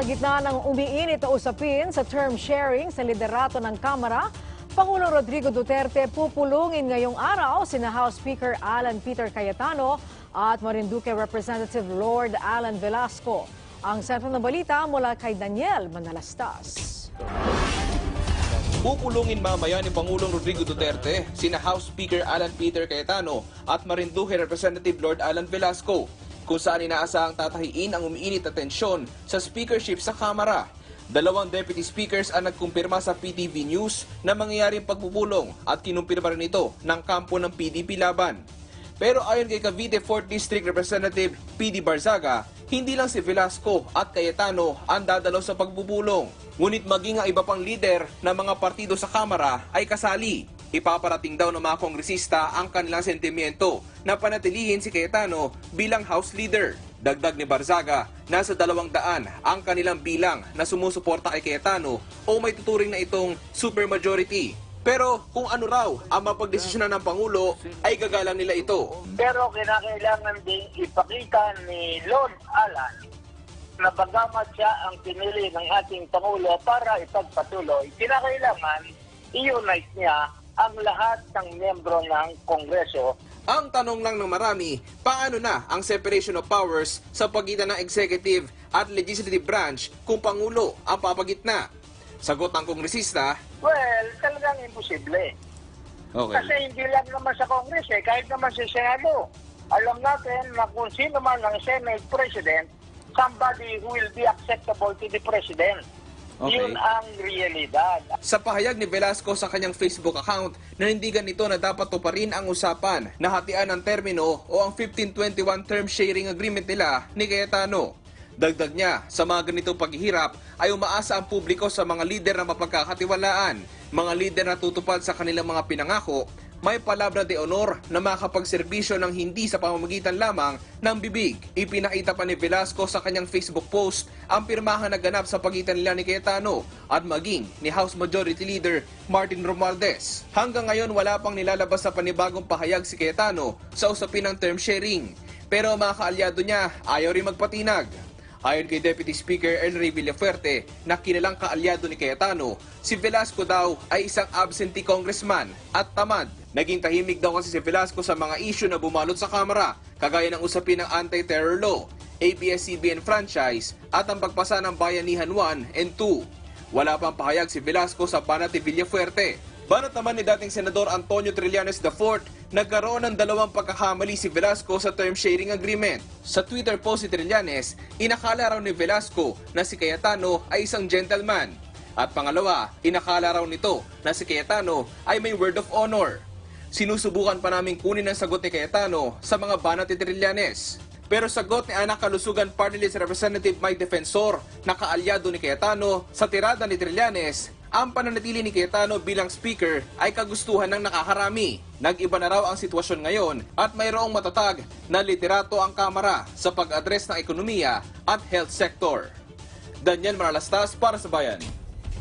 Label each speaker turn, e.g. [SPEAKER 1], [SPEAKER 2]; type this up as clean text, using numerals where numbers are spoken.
[SPEAKER 1] Sa gitna ng umiinit na usapin sa term sharing sa liderato ng Kamara, Pangulong Rodrigo Duterte pupulungin ngayong araw sina House Speaker Alan Peter Cayetano at Marinduque Representative Lord Alan Velasco. Ang sentro ng balita mula kay Daniel Manalastas.
[SPEAKER 2] Pupulungin mamaya ni Pangulong Rodrigo Duterte sina House Speaker Alan Peter Cayetano at Marinduque Representative Lord Alan Velasco, kung saan inaasahang tatahiin ang umiinit na tensyon sa speakership sa Kamara. Dalawang deputy speakers ang nagkumpirma sa PTV News na mangyayaring pagpupulong at kinumpirma rin ito ng kampo ng PDP laban. Pero ayon kay Cavite 4th District Representative PD Barzaga, hindi lang si Velasco at Cayetano ang dadalaw sa pagpupulong. Ngunit maging ang iba pang lider ng mga partido sa Kamara ay kasali. Ipaparating daw ng mga kongresista ang kanilang sentimiento na panatilihin si Cayetano bilang House Leader. Dagdag ni Barzaga, nasa 200 ang kanilang bilang na sumusuporta kay Cayetano o may tuturing na itong supermajority. Pero kung ano raw ang mapagdesisyonan ng Pangulo ay gagalang nila ito.
[SPEAKER 3] Pero kinakailangan ding ipakita ni Lord Alan na bagamat siya ang pinili ng ating Pangulo para ipagpatuloy, kinakailangan i-unite niya ang lahat ng miyembro ng Kongreso.
[SPEAKER 2] Ang tanong lang ng marami, paano na ang separation of powers sa pagitan ng executive at legislative branch kung Pangulo ang papagitna? Sagot ng kongresista,
[SPEAKER 3] Well, talagang imposible.
[SPEAKER 2] okay.
[SPEAKER 3] Kasi hindi lang naman sa Kongres, kahit naman sa Senado. Alam natin na kung sino man ang Senate President, somebody who will be acceptable to the President.
[SPEAKER 2] Okay.
[SPEAKER 3] Yun ang realidad.
[SPEAKER 2] Sa pahayag ni Velasco sa kanyang Facebook account na hindi ganito na dapat tuparin ang usapan na hatian ng termino o ang 1521 term sharing agreement nila ni Cayetano. Dagdag niya, sa mga ganitong paghihirap ay umaasa ang publiko sa mga lider na mapagkakatiwalaan, mga lider na tutupad sa kanilang mga pinangako, may palabra de honor na makapagserbisyo ng hindi sa pamamagitan lamang ng bibig. Ipinakita pa ni Velasco sa kanyang Facebook post ang pirmahan na ganap sa pagitan nila ni Cayetano at maging ni House Majority Leader Martin Romualdez. Hanggang ngayon wala pang nilalabas sa panibagong pahayag si Cayetano sa usapin ng term sharing. Pero mga kaalyado niya ayaw rin magpatinag. Ayon kay Deputy Speaker Enrique Villafuerte na kilalang kaalyado ni Cayetano, si Velasco daw ay isang absentee congressman at tamad. Naging tahimik daw kasi si Velasco sa mga issue na bumalot sa Kamara, kagaya ng usapin ng anti-terror law, ABS-CBN franchise at ang pagpasa ng Bayanihan 1 and 2. Wala pang pahayag si Velasco sa banat ni Villafuerte. Banat naman ni dating Senador Antonio Trillanes IV, nagkaroon ng dalawang pagkakamali si Velasco sa term sharing agreement. Sa Twitter post ni Trillanes, inakala raw ni Velasco na si Cayetano ay isang gentleman. At pangalawa, inakala raw nito na si Cayetano ay may word of honor. Sinusubukan pa namin kunin ang sagot ni Cayetano sa mga banat ni Trillanes. Pero sagot ni Anak Kalusugan Party List Representative Mike Defensor na kaalyado ni Cayetano sa tirada ni Trillanes, ang pananatili ni Cayetano bilang speaker ay kagustuhan ng nakakarami. Nag-iba na raw ang sitwasyon ngayon at mayroong matatag na liderato ang Kamara sa pag-address ng ekonomiya at health sector. Daniel Manalastas para sa Bayan.